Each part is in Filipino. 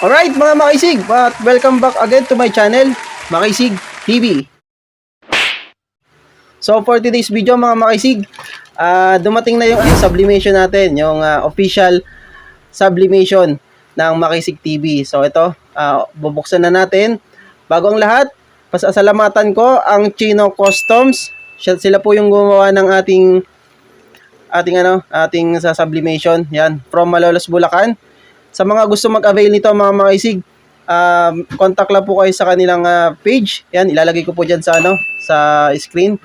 Alright mga makisig, welcome back again to my channel, Makisig TV. So for today's video mga makisig, dumating na yung sublimation natin, yung official sublimation ng Makisig TV. So ito, bubuksan na natin. Bago ang lahat, pasasalamatan ko ang Chino Customs. Sila po yung gumawa ng ating sa sublimation. Yan, from Malolos, Bulacan. Sa mga gusto mag-avail nito mga makisig, contact lang po kayo sa kanilang page. Yan, ilalagay ko po dyan sa screen.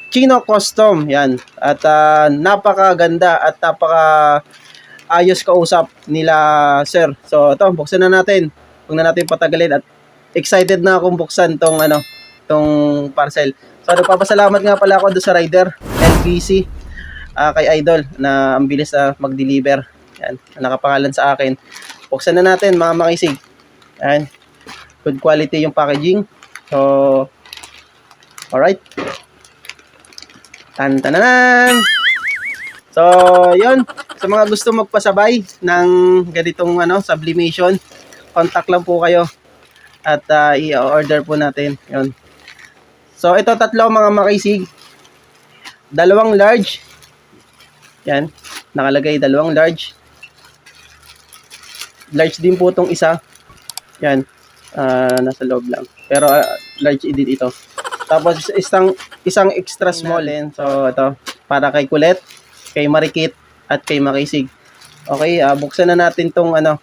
Chino Custom, yan. At napakaganda at ayos kausap nila, sir. So, ito, buksan na natin. Huwag na natin patagalin at excited na akong buksan tong parcel. So, nagpapasalamat nga pala ako doon sa rider, LBC, kay Idol, na ang bilis mag-deliver. Yan, nakapangalan sa akin. Buksan na natin mga makisig. Yan. Good quality yung packaging. So, alright. Tan-tanan! So, yun. Sa mga gusto magpasabay ng ganitong sublimation, contact lang po kayo. At i-order po natin. Yun. So, ito tatlo mga makisig. 2 large. Yan. Nakalagay 2 large. Large din po itong isa. Yan. Nasa loob lang. Pero large din ito. Tapos isang extra small din. So ito. Para kay Kulet, kay Marikit, at kay Makisig. Okay. Buksan na natin itong walang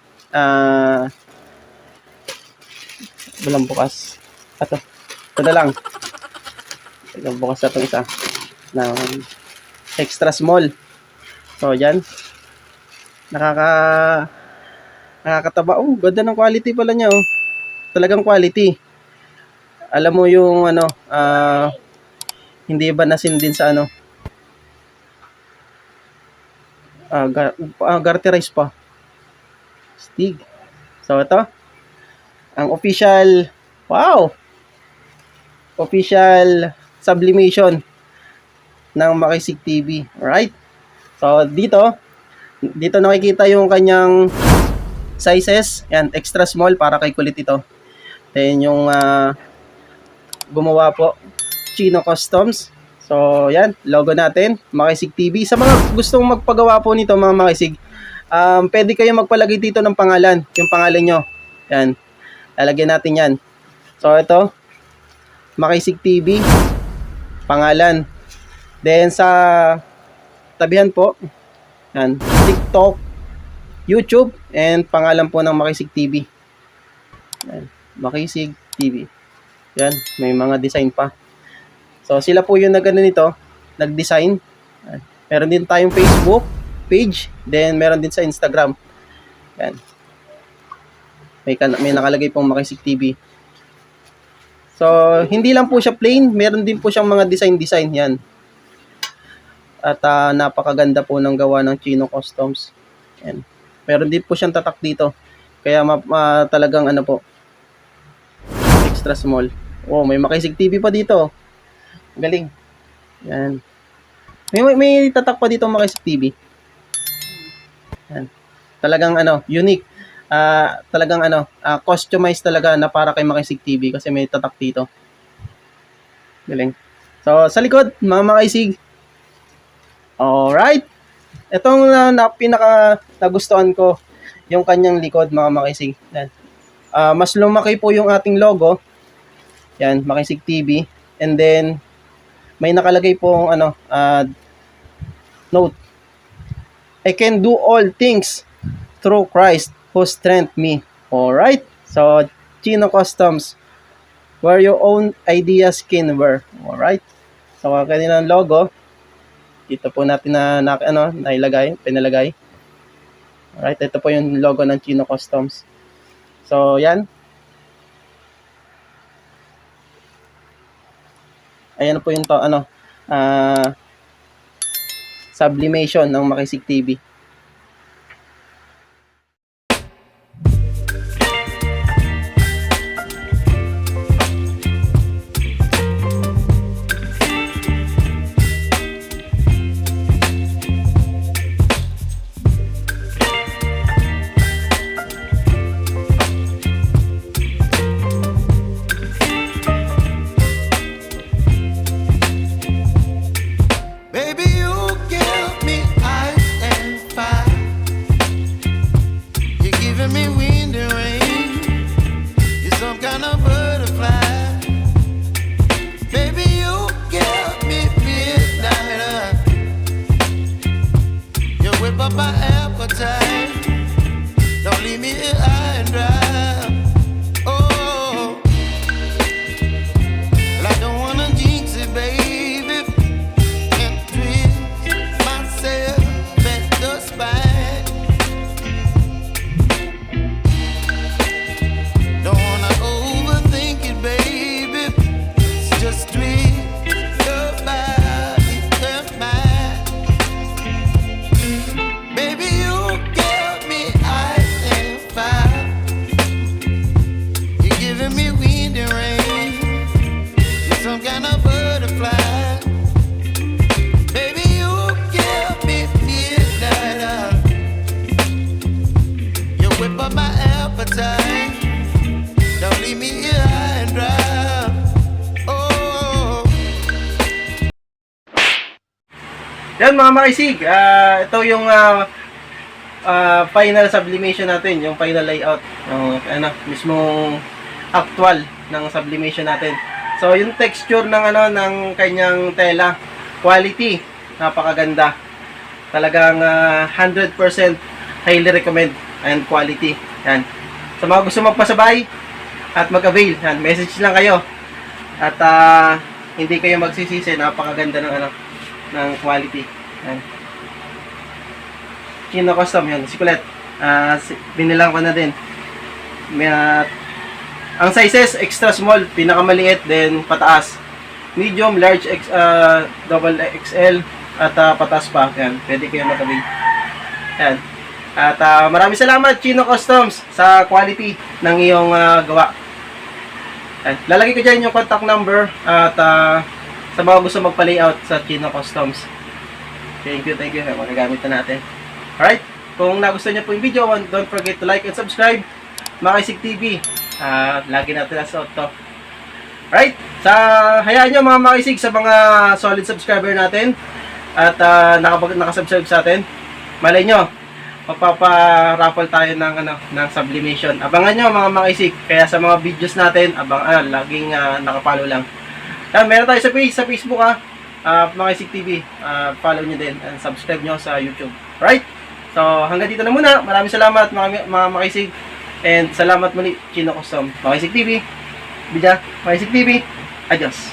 bukas. Ito. Ito na lang. Walang bukas na itong isa. Na extra small. So yan. Nakakataba. Oh, ganda ng quality pala niya, oh. Talagang quality. Alam mo yung hindi ba nasin din sa garterize pa. Stig. So ito, ang official, wow! Official sublimation ng Makisig TV. Alright? So dito nakikita yung kanyang sizes. Yan, extra small para kay Kulit ito. Then yung gumawa po, Chino Customs. So yan, logo natin, Makisig TV. Sa mga gustong magpagawa po nito mga makisig, pwede kayo magpalagay dito ng pangalan, yung pangalan nyo. Yan, lalagyan natin yan. So ito, Makisig TV, pangalan. Then sa tabihan po, yan, TikTok, YouTube, and pangalan po ng Makisig TV. Yan, Makisig TV. Yan, may mga design pa. So, sila po yung nag-design. Meron din tayong Facebook page, then meron din sa Instagram. Yan. May nakalagay pong Makisig TV. So, hindi lang po siya plain, meron din po siyang mga design. Yan. At napakaganda po ng gawa ng Chino Customs. Yan. Meron din po siyang tatak dito. Kaya talagang extra small. Oh, may Makisig TV pa dito. Galing. Yan. May tatak pa dito Makisig TV. Yan. Talagang unique. Talagang customized talaga na para kay Makisig TV kasi may tatak dito. Galing. So, sa likod, mga Makisig. Alright. Itong pinaka nagustuhan ko, yung kanyang likod mga makisig. Yan. Mas lumaki po yung ating logo. Yan, Makisig TV. And then, may nakalagay pong note. I can do all things through Christ who strengthens me. Alright. So, Chino Customs, where your own ideas can wear. Alright. So, kanilang logo. Dito po natin pinalagay. Alright, ito po yung logo ng Chino Customs. So, yan. Ayan po yung sublimation ng Makisig TV. giving me wind and rain. You're some kind of butterfly. Baby, you give me midnight. You whip up my appetite. Don't leave me here high and dry. Oh, well, I don't wanna jinx it, baby, and twist myself at the spine. Don't wanna overthink it, baby. It's just twist your body and mine. Baby, you give me ice and fire. You're giving me wind and rain. You're some kind of butterfly. Baby, you give me midnight. You whip up my appetite. Don't leave me here high and dry. Oh. Yan mga makisig, ito yung final sublimation natin, yung final layout, yung mismong actual ng sublimation natin. So yung texture ng kanyang tela, quality, napakaganda. Talagang 100% highly recommend and quality. Yan. Sa mga gusto magpasabay at mag-avail, yan, message lang kayo. At hindi kayo magsisisi, napakaganda ng quality. Yan. Chino Custom yan, si Colette. Binilang ko na din. Ang sizes, extra small, pinakamaliit, then pataas. Medium, large, double XL, at pataas pa. Yan, pwede kayo mag-avail. Yan. At maraming salamat, Chino Customs, sa quality ng iyong gawa. Yan. Lalagay ko dyan yung contact number at sa mga gusto magpa-layout sa Chino Customs. Thank you. Magagamit na natin. Alright, kung nagustuhan niyo po yung video, don't forget to like and subscribe. Makisig TV. Lagi natin nasa to. Alright, hayaan nyo mga makisig sa mga solid subscriber natin at nakasubscribe sa atin. Malay nyo, magpapa-raffle tayo ng sublimation. Abangan nyo mga makisig. Kaya sa mga videos natin, laging nakapalo lang. Meron tayo sa Facebook Makisig TV. Follow nyo din and subscribe nyo sa YouTube. Alright? So, hanggang dito na muna. Maraming salamat mga makisig. And salamat muli, Chino Custom. Makisig TV. Bija, Makisig TV. Adios.